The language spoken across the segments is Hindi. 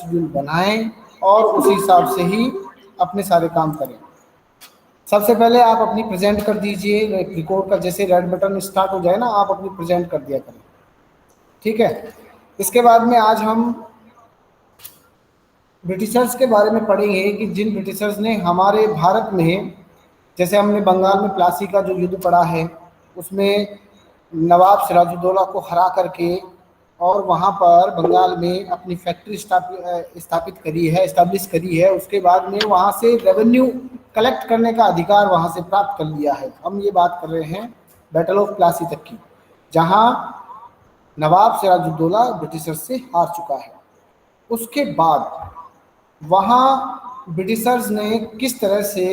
शेड्यूल बनाएं और उसी हिसाब से ही अपने सारे काम करें। सबसे पहले आप अपनी प्रेजेंट कर दीजिए, रिकॉर्ड का जैसे रेड बटन स्टार्ट हो जाए ना, आप अपनी प्रेजेंट कर दिया करें, ठीक है। इसके बाद में आज हम ब्रिटिशर्स के बारे में पढ़ेंगे कि जिन ब्रिटिशर्स ने हमारे भारत में, जैसे हमने बंगाल में प्लासी का जो युद्ध पड़ा है उसमें नवाब सिराजुद्दौला को हरा करके और वहाँ पर बंगाल में अपनी फैक्ट्री स्थापित करी है, इस्टेब्लिश करी है। उसके बाद में वहाँ से रेवेन्यू कलेक्ट करने का अधिकार वहाँ से प्राप्त कर लिया है। हम ये बात कर रहे हैं बैटल ऑफ प्लासी तक की, जहाँ नवाब सिराजुद्दौला ब्रिटिशर्स से हार चुका है। उसके बाद वहाँ ब्रिटिशर्स ने किस तरह से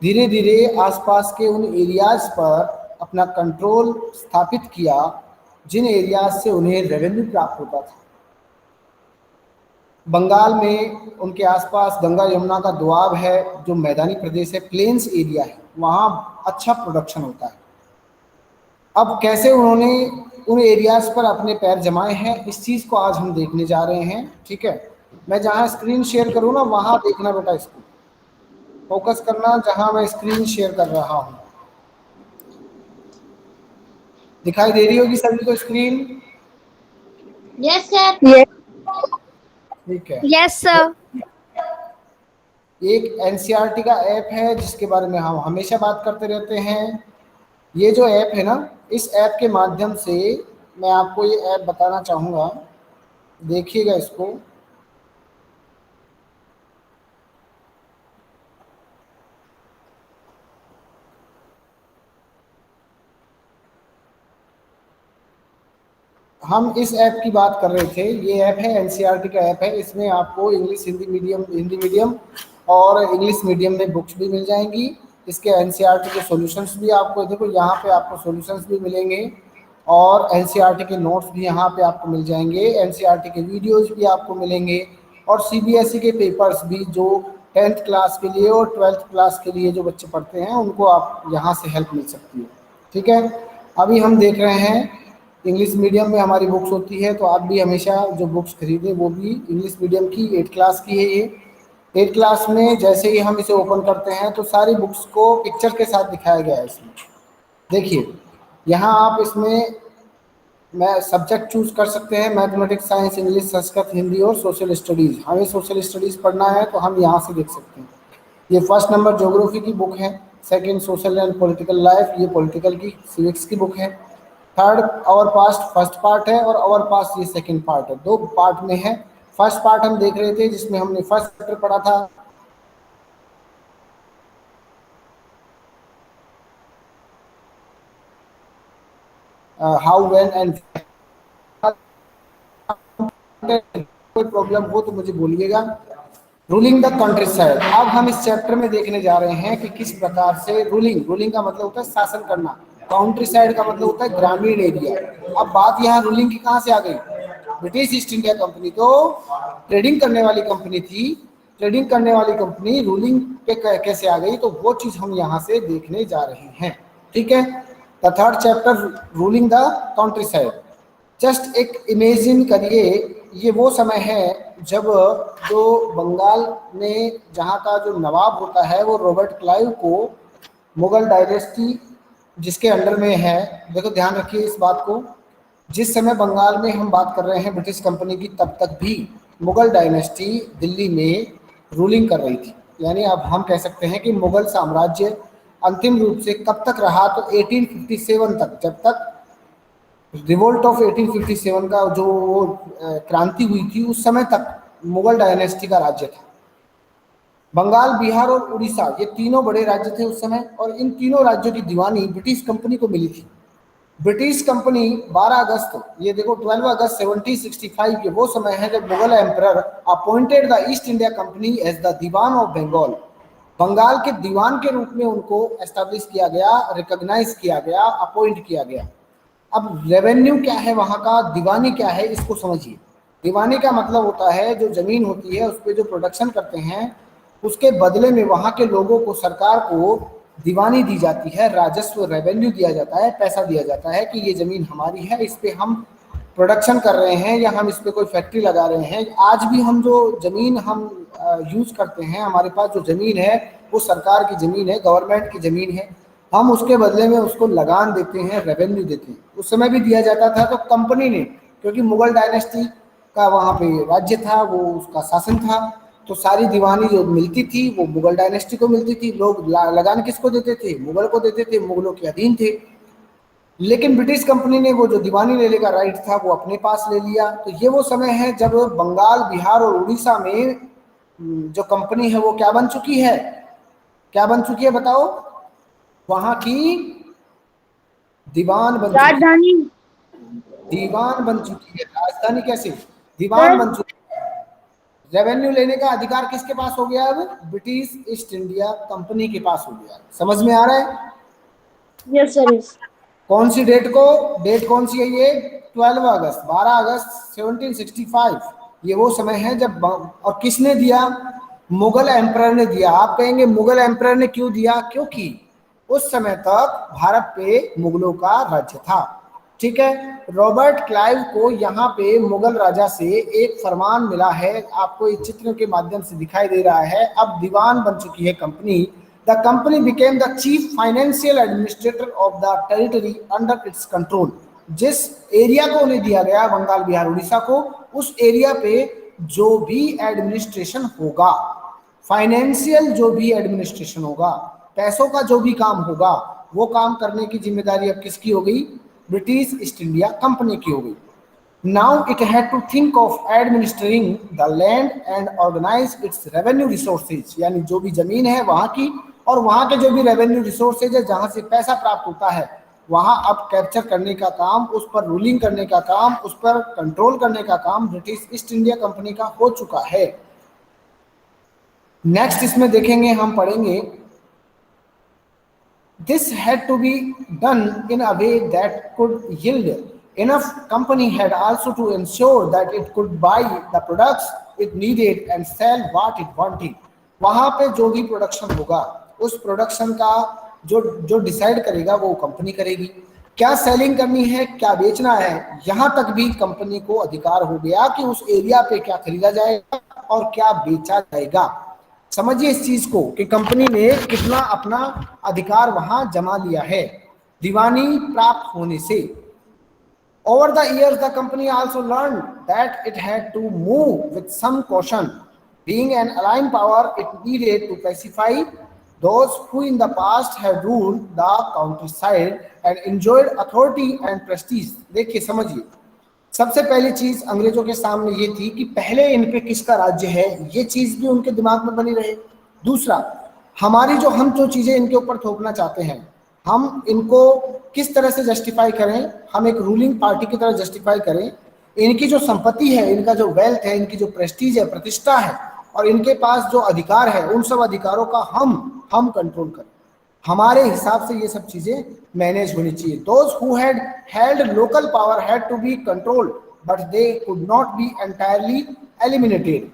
धीरे धीरे आसपास के उन एरियाज पर अपना कंट्रोल स्थापित किया जिन एरियाज से उन्हें रेवेन्यू प्राप्त होता था। बंगाल में उनके आसपास गंगा यमुना का दोआब है, जो मैदानी प्रदेश है, प्लेन्स एरिया है, वहाँ अच्छा प्रोडक्शन होता है। अब कैसे उन्होंने उन एरियाज पर अपने पैर जमाए हैं, इस चीज़ को आज हम देखने जा रहे हैं, ठीक है। मैं जहाँ स्क्रीन शेयर करूँ ना वहाँ देखना बेटा, इसको फोकस करना जहाँ मैं स्क्रीन शेयर कर रहा हूँ। दिखाई दे रही होगी सभी को स्क्रीन? Yes sir. ठीक है। Yes sir. एक एनसीईआरटी का ऐप है जिसके बारे में हम हमेशा बात करते रहते हैं। ये जो ऐप है ना, इस ऐप के माध्यम से मैं आपको ये ऐप बताना चाहूँगा, देखिएगा इसको। हम इस ऐप की बात कर रहे थे। ये ऐप है एनसीईआरटी का ऐप है। इसमें आपको इंग्लिश हिंदी मीडियम और इंग्लिश मीडियम में बुक्स भी मिल जाएंगी। इसके एनसीईआरटी के सॉल्यूशंस भी आपको, देखो यहाँ पे आपको सॉल्यूशंस भी मिलेंगे और एनसीईआरटी के नोट्स भी यहाँ पे आपको मिल जाएंगे। एनसीईआरटी के वीडियोज भी आपको मिलेंगे और सीबीएसई के पेपर्स भी, जो 10th क्लास के लिए और 12th क्लास के लिए जो बच्चे पढ़ते हैं उनको आप यहाँ से हेल्प मिल सकती है, ठीक है। अभी हम देख रहे हैं इंग्लिश मीडियम में हमारी बुक्स होती है, तो आप भी हमेशा जो बुक्स खरीदें वो भी इंग्लिश मीडियम की 8th क्लास की है। ये 8th क्लास में जैसे ही हम इसे ओपन करते हैं तो सारी बुक्स को पिक्चर के साथ दिखाया गया है इसमें। देखिए यहाँ आप इसमें मैं सब्जेक्ट चूज कर सकते हैं, mathematics, science, English, Sanskrit, Hindi और सोशल स्टडीज़। हमें सोशल स्टडीज़ पढ़ना है तो हम यहाँ से देख सकते हैं। ये फर्स्ट नंबर ज्योग्राफी की बुक है, second social and political life, ये पॉलिटिकल की सिविक्स की बुक है। Third our past first part है और आवर पास्ट ये सेकंड पार्ट है, 2 पार्ट में है। फर्स्ट पार्ट हम देख रहे थे जिसमें हमने फर्स्ट चैप्टर पढ़ा था, हाउ व्हेन एंड। कोई प्रॉब्लम हो तो मुझे बोलिएगा। रूलिंग द कंट्री साइड, अब हम इस चैप्टर में देखने जा रहे हैं कि किस प्रकार से रूलिंग का मतलब होता है शासन करना, काउंट्री साइड का मतलब होता है ग्रामीण एरिया। अब बात यहाँ रूलिंग की कहाँ से आ गई? ब्रिटिश ईस्ट इंडिया कंपनी तो ट्रेडिंग करने वाली कंपनी थी, ट्रेडिंग करने वाली कंपनी रूलिंग पे कैसे आ गई, तो वो चीज हम यहाँ से देखने जा रहे हैं, ठीक है। The third chapter ruling the countryside. Just एक इमेजिन करिए, ये वो समय है जब जो बंगाल में जहाँ का जो नवाब होता है वो रॉबर्ट क्लाइव को मुगल डायनेस्टी जिसके अंडर में है, देखो ध्यान रखिए इस बात को, जिस समय बंगाल में हम बात कर रहे हैं ब्रिटिश कंपनी की, तब तक भी मुगल डायनेस्टी दिल्ली में रूलिंग कर रही थी। यानी अब हम कह सकते हैं कि मुगल साम्राज्य अंतिम रूप से कब तक रहा, तो 1857 तक, जब तक रिवोल्ट ऑफ 1857 का जो क्रांति हुई थी उस समय तक मुगल डायनेस्टी का राज्य था। बंगाल, बिहार और उड़ीसा ये तीनों बड़े राज्य थे उस समय, और इन तीनों राज्यों की दीवानी ब्रिटिश कंपनी को मिली थी। ब्रिटिश कंपनी 12 अगस्त, ये देखो 12 अगस्त 1765 ये वो समय है जब Mughal emperor appointed the East India Company as the Diwan of Bengal. Bengal के दीवान के रूप में उनको एस्टैब्लिश किया गया, रिकॉग्नाइज किया गया, अपॉइंट किया गया। अब रेवेन्यू क्या है वहाँ का, दीवानी क्या है, इसको समझिए। दीवानी का मतलब होता है जो जमीन होती है उस पर जो प्रोडक्शन करते हैं उसके बदले में वहाँ के लोगों को, सरकार को दीवानी दी जाती है, राजस्व रेवेन्यू दिया जाता है, पैसा दिया जाता है कि ये जमीन हमारी है, इस पे हम प्रोडक्शन कर रहे हैं या हम इस पे कोई फैक्ट्री लगा रहे हैं, आज भी हम जो जमीन हम यूज करते हैं, हमारे पास जो जमीन है वो सरकार की जमीन है, गवर्नमेंट की जमीन है, हम उसके बदले में उसको लगान देते हैं, रेवेन्यू देते हैं। उस समय भी दिया जाता था, तो कंपनी ने, क्योंकि मुगल डायनेस्टी का वहाँ पे राज्य था, वो उसका शासन था, तो सारी दीवानी जो मिलती थी वो मुगल डायनेस्टी को मिलती थी। लोग लगान किसको देते थे? मुगल को देते थे, मुगलों के अधीन थे। लेकिन ब्रिटिश कंपनी ने वो जो दीवानी लेने का राइट था वो अपने पास ले लिया। तो ये वो समय है जब बंगाल, बिहार और उड़ीसा में जो कंपनी है वो क्या बन चुकी है? क्या बन चुकी है बताओ? वहां की दीवान बन चुकी है। राजधानी। दीवान बन चुकी है, राजधानी कैसे? दीवान बन चुकी है। रेवेन्यू लेने का अधिकार किसके पास हो गया? अब ब्रिटिश ईस्ट इंडिया कंपनी के पास हो गया। समझ में आ रहा है? Yes sir, yes. कौन सी डेट को? डेट कौन सी है ये? 12 अगस्त, 12 अगस्त 1765। ये वो समय है जब, और किसने दिया? मुगल एम्परर ने दिया। आप कहेंगे मुगल एम्परर ने क्यों दिया? क्योंकि उस समय तक भारत पे मुगलों का राज्य था। ठीक है, रॉबर्ट क्लाइव को यहाँ पे मुगल राजा से एक फरमान मिला है, आपको इस चित्र के माध्यम से दिखाई दे रहा है। अब दीवान बन चुकी है company. The company became the chief financial administrator of the territory under its control. जिस एरिया को उन्हें दिया गया, बंगाल, बिहार, उड़ीसा को, उस एरिया पे जो भी एडमिनिस्ट्रेशन होगा, फाइनेंशियल जो भी एडमिनिस्ट्रेशन होगा, पैसों का जो भी काम होगा, वो काम करने की जिम्मेदारी अब किसकी हो गई? ब्रिटिश ईस्ट इंडिया कंपनी की हो गई। Now it had to think of administering the land and organise its revenue resources. यानी जो भी जमीन है वहां की, और वहां के जो भी रेवेन्यू रिसोर्सेज है, जहां से पैसा प्राप्त होता है, वहां अब कैप्चर करने का काम, उस पर रूलिंग करने का काम, उस पर कंट्रोल करने का काम ब्रिटिश ईस्ट इंडिया कंपनी का हो चुका है। नेक्स्ट इसमें देखेंगे, हम पढ़ेंगे, this had to be done in a way that could yield enough. Company had also to ensure that it could buy the products it needed and sell what it wanted. वहां पे जो भी प्रोडक्शन होगा, उस प्रोडक्शन का जो जो डिसाइड करेगा वो कंपनी करेगी। क्या सेलिंग करनी है, क्या बेचना है, यहां तक भी कंपनी को अधिकार हो गया कि उस एरिया पे क्या खरीदा जाएगा और क्या बेचा जाएगा। समझिए इस चीज को कि कंपनी ने कितना अपना अधिकार वहां जमा लिया है दीवानी प्राप्त होने से। Over the years, the company also learned that it had to move with some caution. Being an aligned power, it needed to pacify those who in the past had ruled the countryside and enjoyed authority and prestige. देखिए समझिए, सबसे पहली चीज अंग्रेजों के सामने ये थी कि पहले इन पे किसका राज्य है, ये चीज भी उनके दिमाग में बनी रहे। दूसरा, हमारी जो हम जो चीजें इनके ऊपर थोपना चाहते हैं, हम इनको किस तरह से जस्टिफाई करें, हम एक रूलिंग पार्टी की तरह जस्टिफाई करें। इनकी जो संपत्ति है, इनका जो वेल्थ है, इनकी जो प्रेस्टीज है, प्रतिष्ठा है, और इनके पास जो अधिकार है, उन सब अधिकारों का हम कंट्रोल करें। हमारे हिसाब से ये सब चीजें मैनेज होनी चाहिए। Those who had held local power had to be controlled, but they could not be entirely eliminated.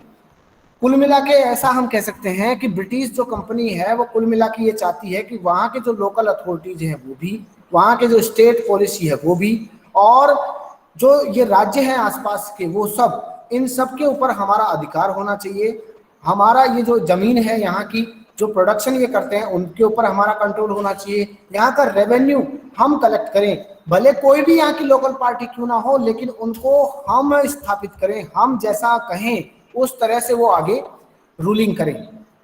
कुल मिला के ऐसा हम कह सकते हैं कि ब्रिटिश जो कंपनी है वो कुल मिला के ये चाहती है कि वहाँ के जो लोकल अथॉरिटीज हैं वो भी, वहाँ के जो स्टेट पॉलिसी है वो भी, और जो ये राज्य हैं आसपास के वो सब, इन सब के ऊपर हमारा अधिकार होना चाहिए। हमारा ये जो जमीन है, यहाँ की जो प्रोडक्शन ये करते हैं, उनके ऊपर हमारा कंट्रोल होना चाहिए। यहाँ का रेवेन्यू हम कलेक्ट करें, भले कोई भी यहाँ की लोकल पार्टी क्यों ना हो, लेकिन उनको हम स्थापित करें, हम जैसा कहें उस तरह से वो आगे रूलिंग करें।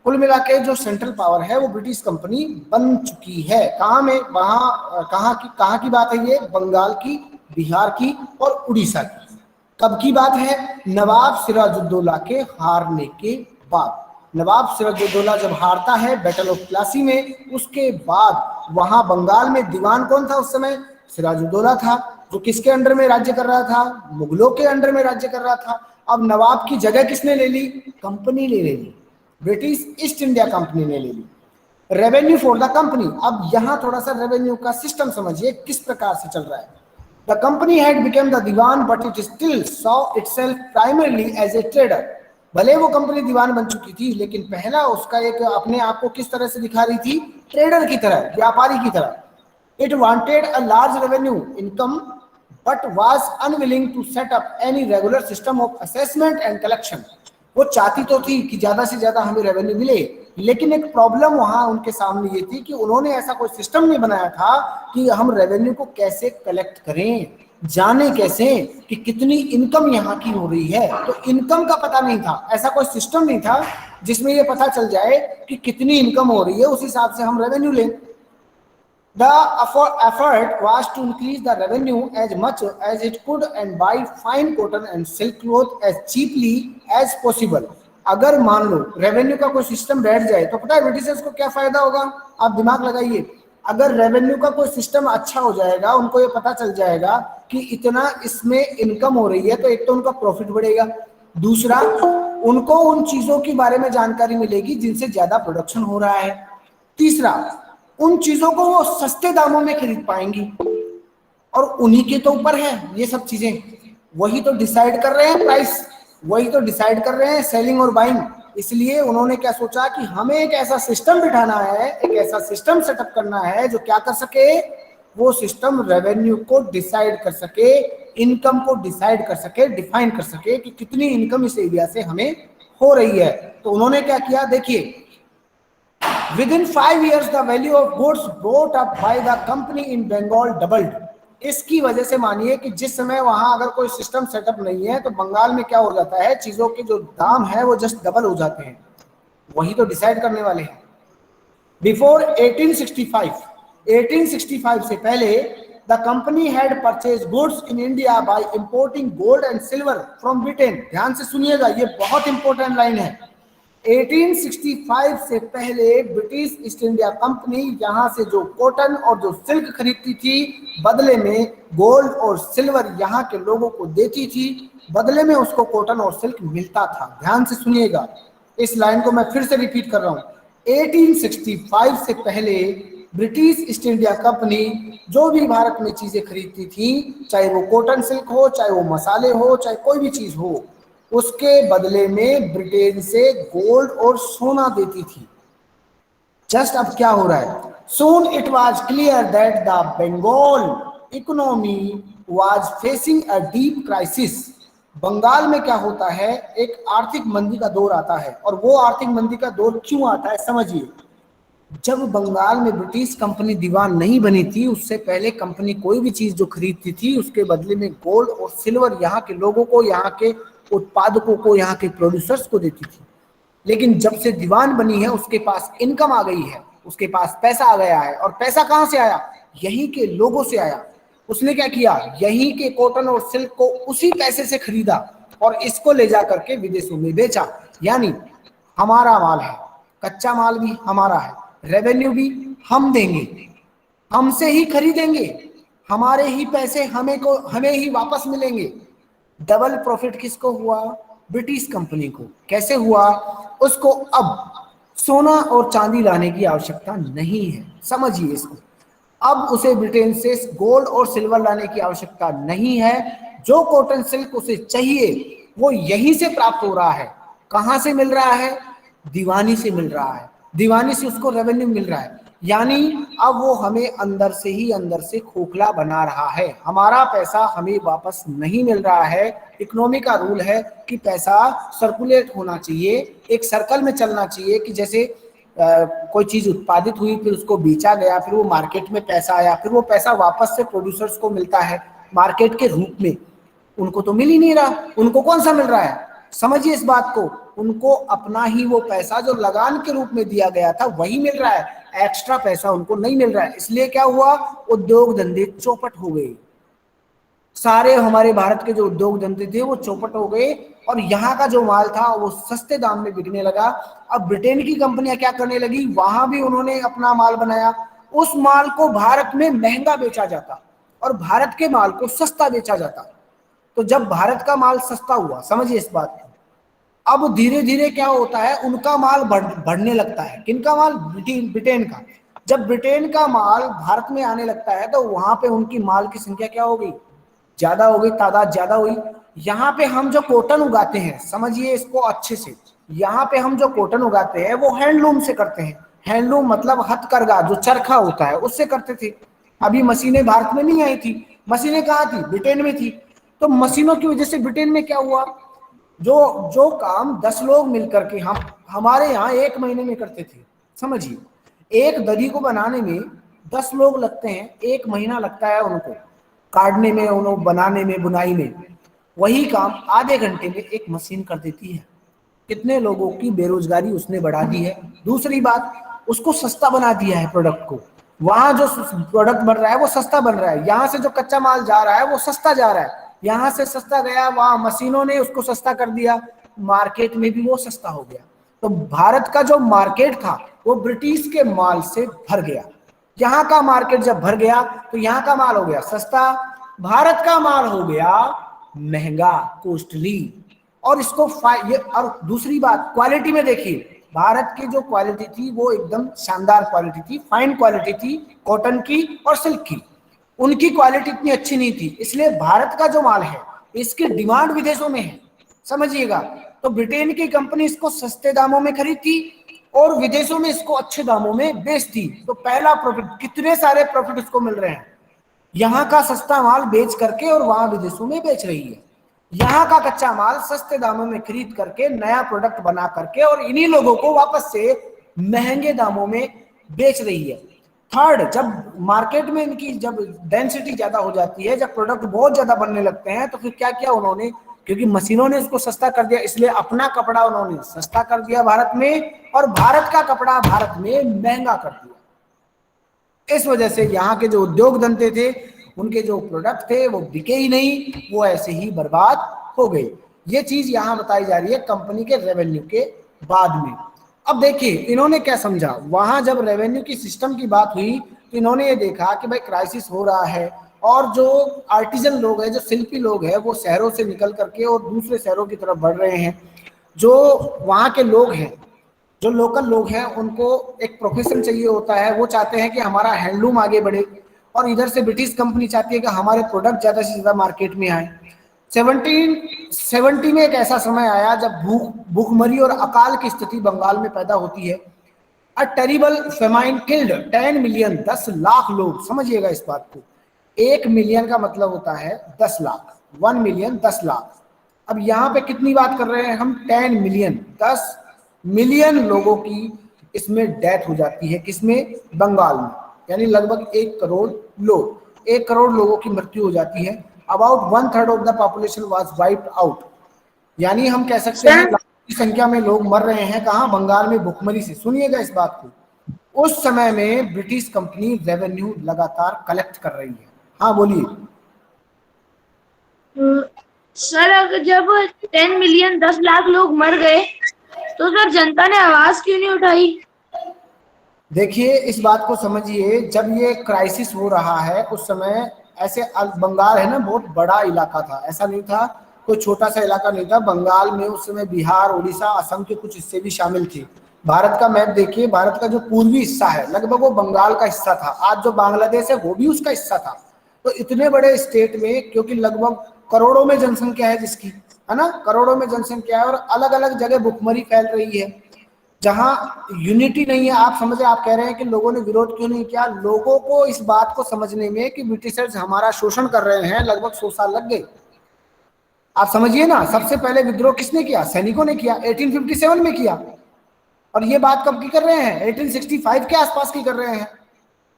कुल मिला के जो सेंट्रल पावर है वो ब्रिटिश कंपनी बन चुकी है। कहाँ में? वहाँ कहाँ की बात है ये? बंगाल की, बिहार की और उड़ीसा की। कब की बात है? नवाब सिराजुद्दौला के हारने के बाद। नवाब सिराजुद्दौला जब हारता है बैटल ऑफ प्लासी में, उसके बाद वहां बंगाल में दीवान कौन था उस समय? सिराजुद्दौला था, जो किसके अंडर में राज्य कर रहा था? मुगलों के अंडर में राज्य कर रहा था। अब नवाब की जगह किसने ले ली? कंपनी ले ली, ब्रिटिश ईस्ट इंडिया कंपनी ने ले ली। Revenue for the company. अब यहां थोड़ा सा रेवेन्यू का सिस्टम समझिए किस प्रकार से चल रहा है। The company had become the Diwan but it still saw itself primarily as a trader. भले वो कंपनी दीवान बन चुकी थी, लेकिन पहला उसका एक अपने आप को किस तरह से दिखा रही थी? ट्रेडर की तरह, व्यापारी की तरह। It wanted a large revenue income but was unwilling to set up any regular system of assessment and collection. वो चाहती तो थी कि ज्यादा से ज्यादा हमें रेवेन्यू मिले, लेकिन एक प्रॉब्लम वहां उनके सामने ये थी कि उन्होंने ऐसा कोई सिस्टम नहीं बनाया था कि हम रेवेन्यू को कैसे कलेक्ट करें, जाने कैसे कि कितनी इनकम यहाँ की हो रही है। तो इनकम का पता नहीं था, ऐसा कोई सिस्टम नहीं था जिसमें ये पता चल जाए कि कितनी इनकम हो रही है, उस हिसाब से हम रेवेन्यू लें। The effort was to increase the revenue as much as it could and buy fine cotton and silk cloth as cheaply as possible. अगर मान लो रेवेन्यू का कोई सिस्टम बैठ जाए तो पता है ब्रिटिशर्स को क्या फायदा होगा, आप दिमाग लगाइए। अगर रेवेन्यू का कोई सिस्टम अच्छा हो जाएगा, उनको ये पता चल जाएगा कि इतना इसमें इनकम हो रही है, तो एक तो उनका प्रॉफिट बढ़ेगा, दूसरा उनको उन चीजों के बारे में जानकारी मिलेगी जिनसे ज्यादा प्रोडक्शन हो रहा है, तीसरा उन चीजों को वो सस्ते दामों में खरीद पाएंगी, और उन्हीं के तो ऊपर है ये सब चीजें, वही तो डिसाइड कर रहे हैं प्राइस, वही तो डिसाइड कर रहे हैं सेलिंग और बाइंग। इसलिए उन्होंने क्या सोचा कि हमें एक ऐसा सिस्टम बिठाना है, एक ऐसा सिस्टम सेटअप करना है जो क्या कर सके, वो सिस्टम रेवेन्यू को डिसाइड कर सके, इनकम को डिसाइड कर सके, डिफाइन कर सके कि कितनी इनकम इस एरिया से हमें हो रही है। तो उन्होंने क्या किया, देखिए, within 5 years the value of goods bought up by the company in Bengal doubled. इसकी वजह से मानिए कि जिस समय वहां अगर कोई सिस्टम सेटअप नहीं है तो बंगाल में क्या हो जाता है, चीजों के जो दाम है वो जस्ट डबल हो जाते हैं, वही तो डिसाइड करने वाले हैं। बिफोर 1865 से पहले the company had purchase goods in India by importing gold and silver from Britain. ध्यान से सुनिएगा, ये बहुत इंपॉर्टेंट लाइन है। 1865 से पहले ब्रिटिश ईस्ट इंडिया कंपनी यहां से जो कॉटन और जो सिल्क खरीदती थी, बदले में गोल्ड और सिल्वर यहां के लोगों को देती थी, बदले में उसको कॉटन और सिल्क मिलता था। ध्यान से सुनिएगा, इस लाइन को मैं फिर से रिपीट कर रहा हूं। 1865 से पहले ब्रिटिश ईस्ट इंडिया कंपनी जो भी भारत में चीजें खरीदती थी, चाहे वो कॉटन सिल्क हो, चाहे वो मसाले हो, चाहे कोई भी चीज हो, उसके बदले में ब्रिटेन से गोल्ड और सोना देती थी। जस्ट अब क्या हो रहा है, soon it was clear that the Bengal economy was facing a deep crisis. Bengal में क्या होता है, एक आर्थिक मंदी का दौर आता है, और वो आर्थिक मंदी का दौर क्यों आता है समझिए। जब बंगाल में ब्रिटिश कंपनी दीवान नहीं बनी थी, उससे पहले कंपनी कोई भी चीज जो खरीदती थी उसके बदले में गोल्ड और सिल्वर यहाँ के लोगों को, यहाँ के उत्पादकों को, यहाँ के प्रोड्यूसर्स को देती थी। लेकिन जब से दीवान बनी है उसके पास इनकम आ गई है, उसके पास पैसा आ गया है, और पैसा कहाँ से आया, यहीं के लोगों से आया। उसने क्या किया, यहीं के कॉटन और सिल्क को उसी पैसे से खरीदा और इसको ले जा करके विदेशों में बेचा। यानी हमारा माल है, कच्चा माल भी हमारा है, रेवेन्यू भी हम देंगे, हमसे ही खरीदेंगे, हमारे ही पैसे हमें ही वापस मिलेंगे। डबल प्रॉफिट किसको हुआ, ब्रिटिश कंपनी को। कैसे हुआ, उसको अब सोना और चांदी लाने की आवश्यकता नहीं है, समझिए इसको। अब उसे ब्रिटेन से गोल्ड और सिल्वर लाने की आवश्यकता नहीं है। जो कॉटन सिल्क उसे चाहिए वो यहीं से प्राप्त हो रहा है। कहां से मिल रहा है, दीवानी से मिल रहा है, दीवानी से उसको रेवेन्यू मिल रहा है। यानी अब वो हमें अंदर से खोखला बना रहा है, हमारा पैसा हमें वापस नहीं मिल रहा है। इकोनॉमी का रूल है कि पैसा सर्कुलेट होना चाहिए, एक सर्कल में चलना चाहिए, कि जैसे कोई चीज उत्पादित हुई, फिर उसको बेचा गया, फिर वो मार्केट में पैसा आया, फिर वो पैसा वापस से प्रोड्यूसर्स को मिलता है मार्केट के रूप में। उनको तो मिल ही नहीं रहा, उनको कौन सा मिल रहा है, समझिए इस बात को। उनको अपना ही वो पैसा जो लगान के रूप में दिया गया था वही मिल रहा है, एक्स्ट्रा पैसा उनको नहीं मिल रहा है। इसलिए क्या हुआ, उद्योग धंधे चौपट हो गए। सारे हमारे भारत के जो उद्योग धंधे थे वो चौपट हो गए, और यहाँ का जो माल था वो सस्ते दाम में बिकने लगा। अब ब्रिटेन की कंपनियां क्या करने लगी, वहां भी उन्होंने अपना माल बनाया, उस माल को भारत में महंगा बेचा जाता और भारत के माल को सस्ता बेचा जाता। तो जब भारत का माल सस्ता हुआ, समझिए इस बात को, अब धीरे धीरे क्या होता है, उनका माल बढ़ने लगता है। किनका माल, ब्रिटेन का। जब ब्रिटेन का माल भारत में आने लगता है तो वहां पे उनकी माल की संख्या क्या हो गई, ज्यादा हो गई, तादाद ज्यादा हुई। यहाँ पे हम जो कॉटन उगाते हैं, समझिए इसको अच्छे से, यहाँ पे हम जो कॉटन उगाते हैं वो हैंडलूम से करते हैं। हैंडलूम मतलब हथकरघा, जो चरखा होता है उससे करते थे। अभी मशीनें भारत में नहीं आई थी, मशीनें कहाँ थी? ब्रिटेन में थी। तो मशीनों की वजह से ब्रिटेन में क्या हुआ, जो जो काम 10 लोग मिलकर के हम हमारे यहाँ 1 महीने में करते थे, समझिए, एक दरी को बनाने में 10 लोग लगते हैं, 1 महीना लगता है उनको काटने में, उन्हें बनाने में, बुनाई में। वही काम आधे घंटे में एक मशीन कर देती है। कितने लोगों की बेरोजगारी उसने बढ़ा दी है। दूसरी बात, उसको सस्ता बना दिया है प्रोडक्ट को। वहां जो प्रोडक्ट बन रहा है वो सस्ता बन रहा है, यहाँ से जो कच्चा माल जा रहा है वो सस्ता जा रहा है, यहाँ से सस्ता गया, वहां मशीनों ने उसको सस्ता कर दिया, मार्केट में भी वो सस्ता हो गया। तो भारत का जो मार्केट था वो ब्रिटिश के माल से भर गया। यहाँ का मार्केट जब भर गया तो यहाँ का माल हो गया सस्ता, भारत का माल हो गया महंगा, कॉस्टली। और इसको ये, और दूसरी बात क्वालिटी में देखिए, भारत की जो क्वालिटी थी वो एकदम शानदार क्वालिटी थी, फाइन क्वालिटी थी, कॉटन की और सिल्क की। उनकी क्वालिटी इतनी अच्छी नहीं थी, इसलिए भारत का जो माल है इसकी डिमांड विदेशों में है, समझिएगा। तो ब्रिटेन की कंपनी इसको सस्ते दामों में खरीदती और विदेशों में इसको अच्छे दामों में बेचती। तो पहला प्रॉफिट, कितने सारे प्रॉफिट इसको मिल रहे हैं, यहाँ का सस्ता माल बेच करके और वहां विदेशों में बेच रही है, यहाँ का कच्चा माल सस्ते दामों में खरीद करके नया प्रोडक्ट बना करके और इन्हीं लोगों को वापस से महंगे दामों में बेच रही है। थर्ड, जब मार्केट में इनकी जब डेंसिटी ज्यादा हो जाती है, जब प्रोडक्ट बहुत ज्यादा बनने लगते हैं, तो फिर क्या किया उन्होंने, क्योंकि मशीनों ने इसको सस्ता कर दिया, इसलिए अपना कपड़ा उन्होंने सस्ता कर दिया भारत में, और भारत का कपड़ा भारत में महंगा कर दिया। इस वजह से यहाँ के जो उद्योग धंधे थे, उनके जो प्रोडक्ट थे वो बिके ही नहीं, वो ऐसे ही बर्बाद हो गए। ये चीज यहाँ बताई जा रही है कंपनी के रेवेन्यू के बाद में। अब देखिए इन्होंने क्या समझा, वहां जब रेवेन्यू की सिस्टम की बात हुई तो इन्होंने ये देखा कि भाई क्राइसिस हो रहा है, और जो आर्टिजन लोग हैं, जो शिल्पी लोग हैं, वो शहरों से निकल करके और दूसरे शहरों की तरफ बढ़ रहे हैं। जो वहाँ के लोग हैं, जो लोकल लोग हैं, उनको एक प्रोफेशन चाहिए होता है, वो चाहते हैं कि हमारा हैंडलूम आगे बढ़े, और इधर से ब्रिटिश कंपनी चाहती है कि हमारे प्रोडक्ट ज्यादा से ज्यादा मार्केट में आए। 1770 में एक ऐसा समय आया जब भूखमरी और अकाल की स्थिति बंगाल में पैदा होती है। A terrible famine killed 10 million, 10 lakh लोग, समझिएगा इस बात को। 1 मिलियन का मतलब होता है 10 लाख, 1 मिलियन 10 लाख। अब यहाँ पे कितनी बात कर रहे हैं हम, 10 मिलियन, 10 मिलियन लोगों की इसमें डेथ हो जाती है, किसमें, बंगाल में, यानी लगभग 1 करोड़ लोग, 1 करोड़ लोगों की मृत्यु हो जाती है। About 1/3 of the population was wiped out, यानी हम कह सकते हैं लाखों की संख्या में लोग मर रहे हैं, कहाँ, बंगाल में, भुखमरी से। सुनिएगा इस बात को। उस समय में ब्रिटिश कंपनी रेवेन्यू लगातार कलेक्ट कर रही है। हाँ बोलिए। सर अगर जब 10 मिलियन 10 लाख लोग मर गए तो सर जनता ने आवाज क्यों नहीं उठाई? देखिए इस बात को समझिए, जब ये क्राइसिस हो रहा है उस समय, ऐसे बंगाल है ना बहुत बड़ा इलाका था, ऐसा नहीं था कोई छोटा सा इलाका नहीं था। बंगाल में उस समय बिहार, उड़ीसा, असम के कुछ हिस्से भी शामिल थे। भारत का मैप देखिए, भारत का जो पूर्वी हिस्सा है लगभग वो बंगाल का हिस्सा था, आज जो बांग्लादेश है वो भी उसका हिस्सा था। तो इतने बड़े स्टेट में, क्योंकि लगभग करोड़ों में जनसंख्या है जिसकी, है ना, करोड़ों में जनसंख्या है, और अलग अलग जगह भुखमरी फैल रही है, जहां यूनिटी नहीं है। आप समझ, आप कह रहे हैं कि लोगों ने विरोध क्यों नहीं किया, लोगों को इस बात को समझने में कि ब्रिटिशर्स हमारा शोषण कर रहे हैं लगभग 100 साल लग गए। आप समझिए ना, सबसे पहले विद्रोह किसने किया, सैनिकों ने किया, 1857 में किया, और ये बात कब की कर रहे हैं, 1865 के आसपास की कर रहे हैं,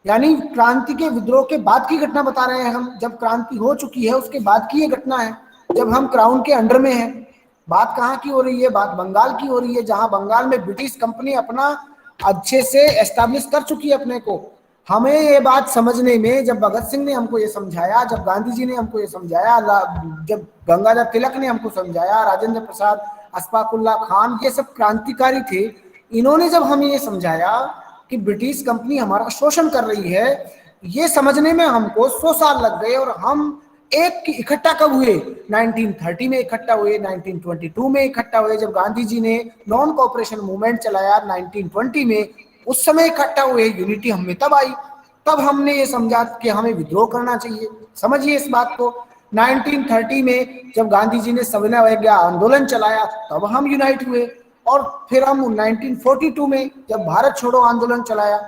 यानी क्रांति के, विद्रोह के बाद की घटना बता रहे हैं हम। जब क्रांति हो चुकी है उसके बाद की ये घटना है, जब हम क्राउन के अंडर में हैं। बात कहाँ की हो रही है, बात बंगाल की हो रही है, जहां बंगाल में ब्रिटिश कंपनी अपना अच्छे से एस्टैब्लिश कर चुकी है अपने को। हमें ये बात समझने में, जब भगत सिंह ने हमको ये समझाया, जब गांधी जी ने हमको ये समझाया, जब गंगाधर तिलक ने हमको समझाया, राजेंद्र प्रसाद, अशफाकुल्ला खान, ये सब क्रांतिकारी थे, इन्होंने जब हमें ये समझाया कि ब्रिटिश कंपनी हमारा शोषण कर रही है, ये समझने में हमको 100 साल लग गए। और हम एक इकट्ठा कब हुए, 1930 में इकट्ठा हुए, 1922 में इकट्ठा हुए, जब गांधी जी ने नॉन कोऑपरेशन मूवमेंट चलाया 1920 में, उस समय इकट्ठा हुए, यूनिटी हमें तब आई। तब हमने ये समझा कि हमें विद्रोह करना चाहिए। समझिए इस बात को, 1930 में जब गांधी जी ने सविनय अवज्ञा आंदोलन चलाया तब हम यूनाइट हुए, और फिर हम 1942 में जब भारत छोड़ो आंदोलन चलाया,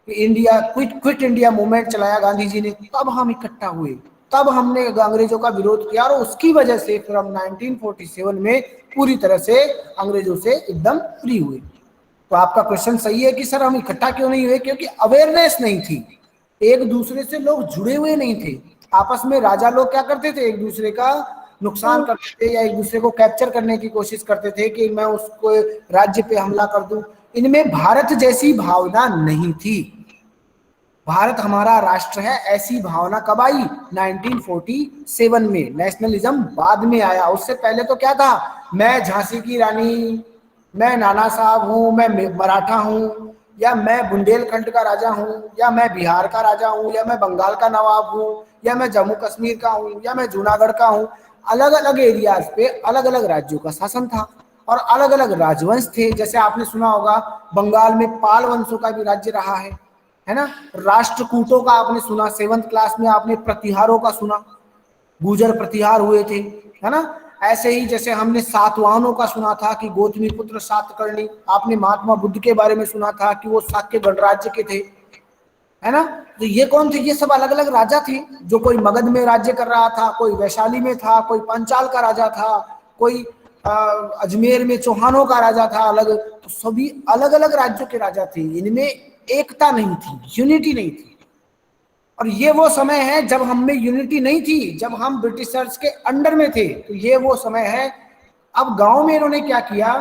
इंडिया क्विट इंडिया मूवमेंट चलाया गांधी जी ने, तब हम इकट्ठा हुए। तब हमने अंग्रेजों का विरोध किया और उसकी वजह से फिर हम 1947 में पूरी तरह से अंग्रेजों से एकदम फ्री हुए। तो आपका क्वेश्चन सही है कि सर हम इकट्ठा क्यों नहीं हुए, क्योंकि अवेयरनेस नहीं थी, एक दूसरे से लोग जुड़े हुए नहीं थे। आपस में राजा लोग क्या करते थे, एक दूसरे का नुकसान करते थे या एक दूसरे को कैप्चर करने की कोशिश करते थे कि मैं उसको राज्य पे हमला कर दूं। इनमें भारत जैसी भावना नहीं थी। भारत हमारा राष्ट्र है, ऐसी भावना कब आई, 1947 में। नेशनलिज्म बाद में आया, उससे पहले तो क्या था, मैं झांसी की रानी, मैं नाना साहब हूं, मैं मराठा हूं, या मैं बुंदेलखंड का राजा हूं, या मैं बिहार का राजा हूं, या मैं बंगाल का नवाब हूं, या मैं जम्मू कश्मीर का हूं, या मैं जूनागढ़ का हूं। अलग अलग एरियाज पे अलग अलग राज्यों का शासन था और अलग अलग राजवंश थे। जैसे आपने सुना होगा बंगाल में पाल वंशों का भी राज्य रहा है ना। राष्ट्रकूटों का आपने सुना, 7th क्लास में आपने प्रतिहारों का सुना, गुर्जर प्रतिहार हुए थे, है ना। ऐसे ही जैसे हमने सातवाहनों का सुना था कि गौतमी पुत्र सातकर्णी, आपने महात्मा बुद्ध के बारे में सुना था कि वो शाक्य गणराज्य के थे, है ना। तो ये कौन थे, ये सब अलग अलग राजा थे। जो कोई मगध में राज्य कर रहा था, कोई वैशाली में था, कोई पंचाल का राजा था, कोई अजमेर में चौहानों का राजा था अलग। तो सभी अलग अलग राज्यों के राजा थे, इनमें एकता नहीं थी, यूनिटी नहीं थी। और ये वो समय है जब हम में यूनिटी नहीं थी, जब हम ब्रिटिशर्स के अंडर में थे। तो ये वो समय है। अब गांव में इन्होंने क्या किया,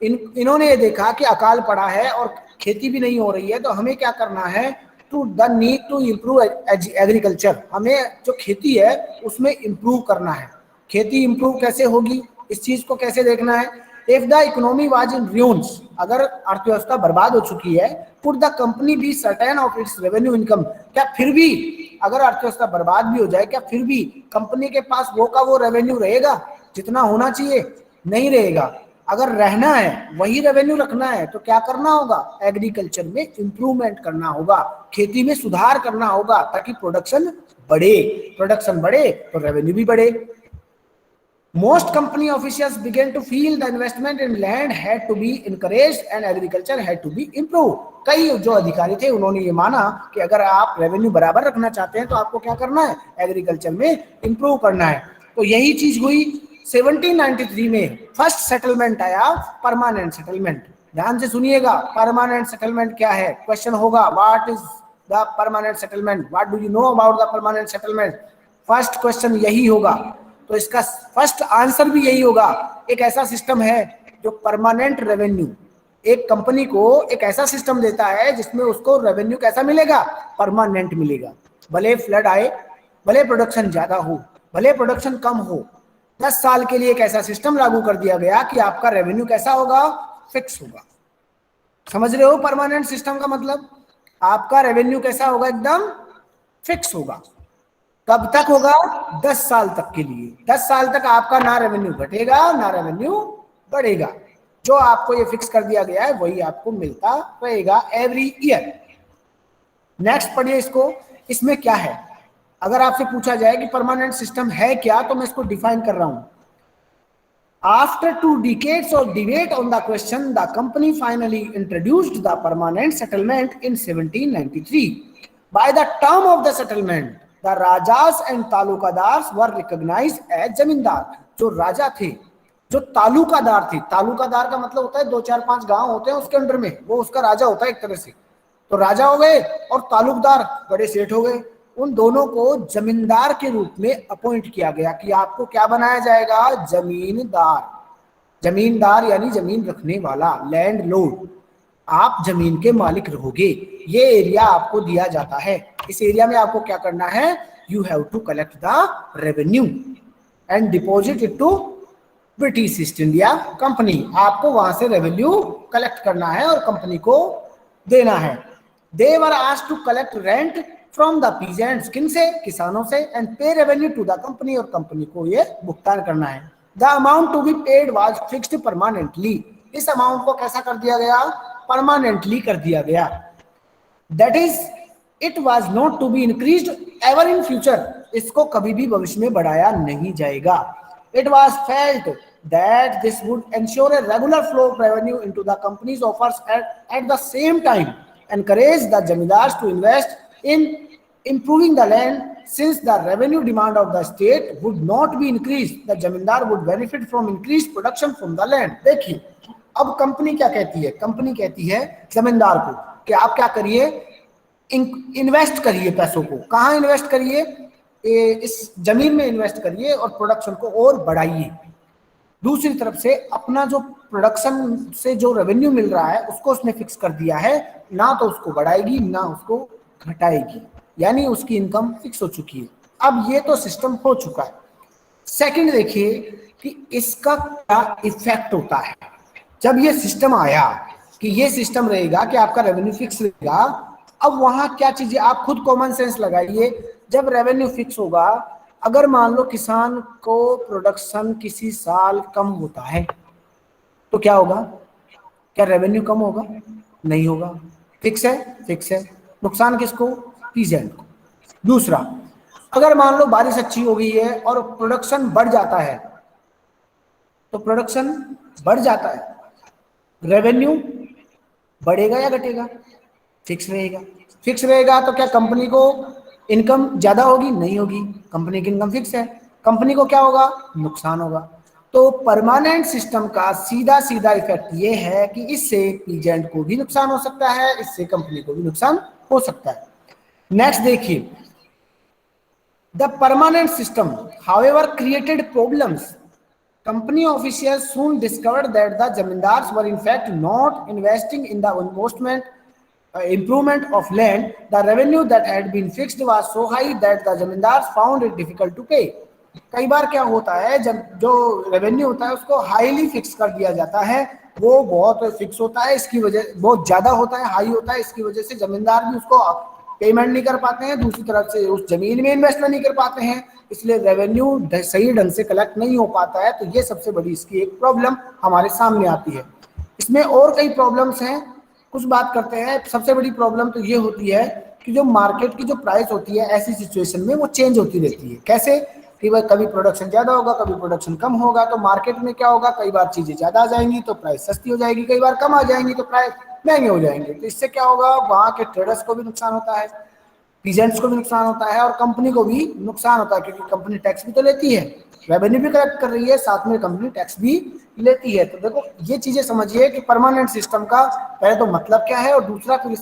इन्होंने ये देखा कि अकाल पड़ा है और खेती भी नहीं हो रही है, तो हमें क्या करना है, to the need to improve agriculture. हमें जो खेती है उसमें इम्प्रूव करना है। खेती इम्प्रूव कैसे होगी, इस चीज को कैसे देखना है। If the economy was in ruins, अगर अर्थव्यवस्था बर्बाद हो चुकी है, could the company be certain of its revenue income, क्या फिर भी अगर अर्थव्यवस्था बर्बाद भी हो जाए, क्या फिर भी कंपनी के पास वो का वो रेवेन्यू रहेगा जितना होना चाहिए, नहीं रहेगा। अगर रहना है, वही रेवेन्यू रखना है, तो क्या करना होगा, एग्रीकल्चर में इंप्रूवमेंट करना होगा, खेती में सुधार करना होगा, ताकि प्रोडक्शन बढ़े। प्रोडक्शन बढ़े तो रेवेन्यू भी बढ़े। Most company officials began to feel the investment in land had to be encouraged and agriculture had to be improved. कई जो अधिकारी थे उन्होंने ये माना कि अगर आप रेवेन्यू बराबर रखना चाहते हैं तो आपको क्या करना है, एग्रीकल्चर में इंप्रूव करना है। तो यही चीज हुई 1793 में। फर्स्ट सेटलमेंट आया, परमानेंट सेटलमेंट। ध्यान से सुनिएगा, परमानेंट सेटलमेंट क्या है, क्वेश्चन होगा, what is the permanent settlement, what do you know about the permanent settlement. First question यही होगा। तो इसका फर्स्ट आंसर भी यही होगा। एक ऐसा सिस्टम है जो परमानेंट रेवेन्यू, एक कंपनी को एक ऐसा सिस्टम देता है जिसमें उसको रेवेन्यू कैसा मिलेगा, परमानेंट मिलेगा। भले फ्लड आए, भले प्रोडक्शन ज्यादा हो, भले प्रोडक्शन कम हो, 10 साल के लिए एक ऐसा सिस्टम लागू कर दिया गया कि आपका रेवेन्यू कैसा होगा, फिक्स होगा। समझ रहे हो परमानेंट सिस्टम का मतलब, आपका रेवेन्यू कैसा होगा, एकदम फिक्स होगा। कब तक होगा, 10 साल तक के लिए। 10 साल तक आपका ना रेवेन्यू घटेगा ना रेवेन्यू बढ़ेगा। जो आपको ये फिक्स कर दिया गया है वही आपको मिलता रहेगा एवरी ईयर। नेक्स्ट पढ़िए इसको, इसमें क्या है। अगर आपसे पूछा जाए कि परमानेंट सिस्टम है क्या, तो मैं इसको डिफाइन कर रहा हूं। After 2 decades of debate on the question, the company finally introduced the permanent settlement in 1793. By the term of the settlement, the rajas and तालुकादार्स were recognized as जमींदार। जो राजा थे, जो तालुकादार थे, तालुकादार का मतलब होता है 2-4-5 गांव होते हैं उसके अंडर में, वो उसका राजा होता है एक तरह से। तो राजा हो गए और तालुकदार बड़े सेठ हो गए। उन दोनों को जमींदार के रूप में अपॉइंट किया गया कि आपको क्या बनाया जाएगा, जमींदार। जमींदार यानी जमीन रखने वाला, लैंड लॉर्ड। आप जमीन के मालिक रहोगे। ये एरिया आपको दिया जाता है, इस एरिया में आपको क्या करना है, you have to collect the revenue and deposit it to British East India Company. आपको वहां से रेवेन्यू कलेक्ट करना है और कंपनी को देना है। They were asked to collect rent from the peasants, किन से, किसानों से, and pay revenue to the company, और कंपनी को ये भुगतान करना है। The amount to be paid was fixed permanently. इस अमाउंट को कैसा कर दिया गया, परमानेंटली कर दिया गया। That is it was not to be increased ever in future. इसको कभी भी भविष्य में बढ़ाया नहीं जाएगा। It was felt that this would ensure a regular flow of revenue into the company's offers at the same time encourage the zamindars to invest in improving the land since the revenue demand of the state would not be increased, the जमींदार would benefit from increased production from the land। देखिए अब कंपनी क्या कहती है, कंपनी कहती है जमींदार को कि आप क्या करिए, इन्वेस्ट करिए, पैसों को कहाँ इन्वेस्ट करिए, इस जमीन में इन्वेस्ट करिए और प्रोडक्शन को और बढ़ाइए। दूसरी तरफ से अपना जो प्रोडक्शन से जो रेवेन्यू मिल रहा है उसको उसने फिक्स कर दिया है, ना तो उसको बढ़ाएगी ना उसको घटाएगी, यानी उसकी इनकम फिक्स हो चुकी है। अब ये तो सिस्टम हो चुका है। सेकंड देखिए कि इसका क्या इफेक्ट होता है जब ये सिस्टम आया कि ये सिस्टम रहेगा कि आपका रेवेन्यू फिक्स रहेगा। अब वहां क्या चीजें, आप खुद कॉमन सेंस लगाइए, जब रेवेन्यू फिक्स होगा, अगर मान लो किसान को प्रोडक्शन किसी साल कम होता है तो क्या होगा, क्या रेवेन्यू कम होगा? नहीं होगा, फिक्स है, फिक्स है। नुकसान किसको? पीजेंट को। दूसरा, अगर मान लो बारिश अच्छी हो गई है और प्रोडक्शन बढ़ जाता है, तो प्रोडक्शन बढ़ जाता है, रेवेन्यू बढ़ेगा या घटेगा? फिक्स रहेगा। फिक्स रहेगा तो क्या कंपनी को इनकम ज्यादा होगी? नहीं होगी, कंपनी की इनकम फिक्स है। कंपनी को क्या होगा? नुकसान होगा। तो परमानेंट सिस्टम का सीधा सीधा इफेक्ट ये है कि इससे पीजेंट को भी नुकसान हो सकता है, इससे कंपनी को भी नुकसान हो सकता है। नेक्स्ट देखिए, the permanent system however created problems. Company officials soon discovered that the zamindars were in fact not investing in the improvement of land. The revenue that had been fixed was so high that the zamindars found it difficult to pay. कई बार क्या होता है, जब जो रेवेन्यू होता है उसको हाईली फिक्स कर दिया जाता है, वो बहुत फिक्स होता है, इसकी वजह बहुत ज्यादा होता है, हाई होता है, इसकी वजह से जमींदार भी उसको पेमेंट नहीं कर पाते हैं, दूसरी तरफ से उस जमीन में इन्वेस्टमेंट नहीं कर पाते हैं, इसलिए रेवेन्यू सही ढंग से कलेक्ट नहीं हो पाता है। तो ये सबसे बड़ी इसकी एक प्रॉब्लम हमारे सामने आती है। इसमें और कई प्रॉब्लम्स हैं, कुछ बात करते हैं। सबसे बड़ी प्रॉब्लम तो ये होती है कि जो मार्केट की जो प्राइस होती है ऐसी सिचुएशन में वो चेंज होती रहती है। कैसे कि भाई कभी प्रोडक्शन ज्यादा होगा, कभी प्रोडक्शन कम होगा, तो मार्केट में क्या होगा, कई बार चीजें ज्यादा आ जाएंगी तो प्राइस सस्ती हो जाएगी, कई बार कम आ जाएंगी तो प्राइस महंगे हो जाएंगे। तो इससे क्या होगा, वहां के ट्रेडर्स को भी नुकसान होता है, पीजेंट्स को भी नुकसान होता है और कंपनी को भी नुकसान होता है, क्योंकि कंपनी टैक्स भी तो लेती है, रेवेन्यू भी कलेक्ट कर रही है, साथ में कंपनी टैक्स भी लेती है। तो देखो ये चीजें समझिए कि परमानेंट सिस्टम का पहले तो मतलब क्या है और दूसरा फिर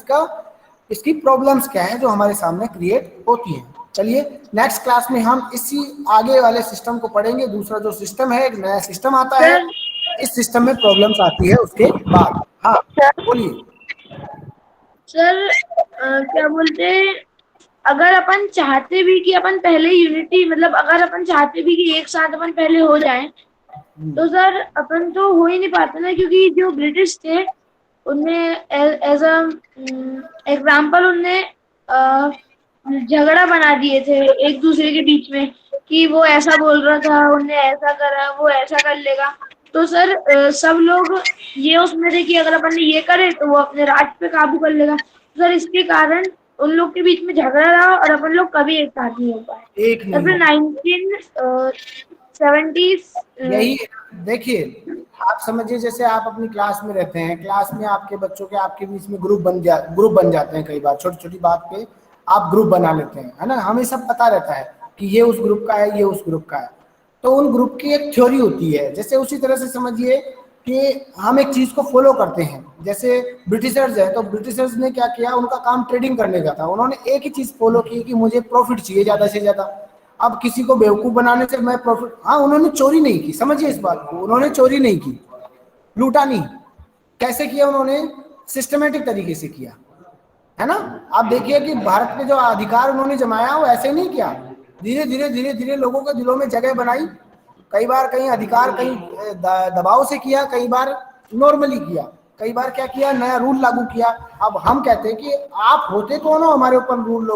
इसकी प्रॉब्लम्स क्या है जो हमारे सामने क्रिएट होती है। चलिए नेक्स्ट क्लास में हम इसी आगे वाले सिस्टम को पढ़ेंगे। दूसरा जो सिस्टम है, एक नया सिस्टम आता है, सर इस सिस्टम में प्रॉब्लम्स आती है उसके बाद। हाँ बोलिए। सर क्या बोलते हैं, अगर अपन चाहते भी कि अपन पहले यूनिटी, मतलब अगर अपन चाहते भी कि एक साथ अपन पहले हो जाएं, तो सर अपन तो हो ही नहीं पाते ना, क्योंकि जो ब्रिटिश थे उनने एज अ एग्जाम्पल उनने झगड़ा बना दिए थे एक दूसरे के बीच में कि वो ऐसा बोल रहा था, उनने ऐसा करा, वो ऐसा कर लेगा। तो सर सब लोग ये उसमें थे कि अगर अपन ने ये करे तो वो अपने राज पे काबू कर लेगा। सर इसके कारण उन लोग के बीच में झगड़ा रहा और अपन लोग कभी एक साथ नहीं हो पाए। एक तो नहीं फिर हो, 1970s यही देखिए, आप समझिए जैसे आप अपनी क्लास में रहते हैं, क्लास में आपके बच्चों के आपके बीच में ग्रुप बन जाते हैं, कई बार छोटी छोटी बात पे आप ग्रुप बना लेते हैं, है ना। हमें सब पता रहता है कि ये उस ग्रुप का है, ये उस ग्रुप का है, तो उन ग्रुप की एक थ्योरी होती है। जैसे उसी तरह से समझिए कि हम एक चीज को फॉलो करते हैं, जैसे ब्रिटिशर्स है, तो ब्रिटिशर्स ने क्या किया, उनका काम ट्रेडिंग करने का था, उन्होंने एक ही चीज फॉलो की कि मुझे प्रॉफिट चाहिए ज्यादा से ज्यादा। अब किसी को बेवकूफ बनाने से मैं प्रॉफिट, हाँ उन्होंने चोरी नहीं की, समझिए इस बात को, उन्होंने चोरी नहीं की, लूटा नहीं। कैसे किया उन्होंने? सिस्टमेटिक तरीके से किया, है ना। आप देखिए कि भारत पे जो अधिकार उन्होंने जमाया वो ऐसे नहीं किया, धीरे धीरे धीरे धीरे लोगों के दिलों में जगह बनाई। कई बार कहीं अधिकार कहीं दबाव से किया, कई बार नॉर्मली किया, कई बार क्या किया, नया रूल लागू किया। अब हम कहते हैं कि आप होते तो ना हमारे ऊपर रूल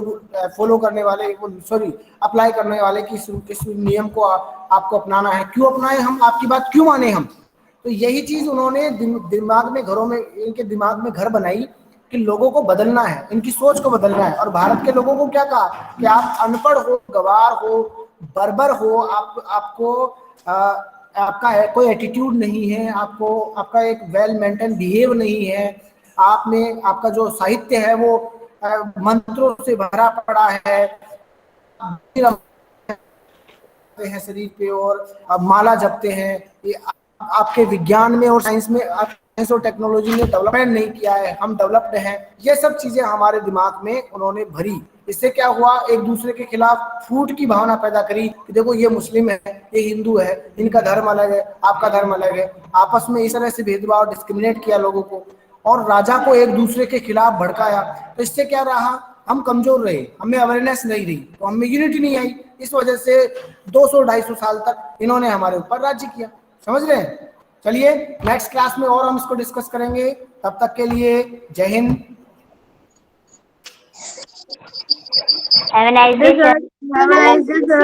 फॉलो करने वाले, सॉरी अप्लाई करने वाले कि किस नियम को आपको अपनाना है, क्यों अपनाए हम, आपकी बात क्यों माने हम। तो यही चीज उन्होंने दिमाग में, घरों में, इनके दिमाग में घर बनाई कि लोगों को बदलना है, इनकी सोच को बदलना है। और भारत के लोगों को क्या कहा कि आप अनपढ़ हो, गवार हो, बर्बर हो, आपको आपका कोई एटीट्यूड नहीं है, आपको आपका एक वेल मेंटेन बिहेव नहीं है, आप में आपका जो साहित्य है वो मंत्रों से भरा पड़ा है हैं शरीर पे और माला जपते हैं। ये आपके विज्ञान में और साइंस में, साइंस और टेक्नोलॉजी ने डेवलपमेंट नहीं किया है, हम डेवलप्ड हैं। ये सब चीजें हमारे दिमाग में उन्होंने भरी। इससे क्या हुआ, एक दूसरे के खिलाफ फूट की भावना पैदा करी कि देखो ये मुस्लिम है, ये हिंदू है, इनका धर्म अलग है, आपका धर्म अलग है। आपस में इस तरह से भेदभाव, डिस्क्रिमिनेट किया लोगों को और राजा को एक दूसरे के खिलाफ भड़काया। तो इससे क्या रहा, हम कमजोर रहे, हमें अवेयरनेस नहीं रही, तो हमें यूनिटी नहीं आई। इस वजह से 200-250 साल तक इन्होंने हमारे ऊपर राज्य किया। समझ रहे हैं? चलिए नेक्स्ट क्लास में और हम इसको डिस्कस करेंगे। तब तक के लिए जय Hind. Have a nice day, sir. Have a nice day, sir.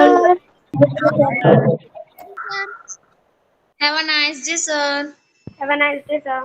Have a nice day, sir. Have a nice day, sir.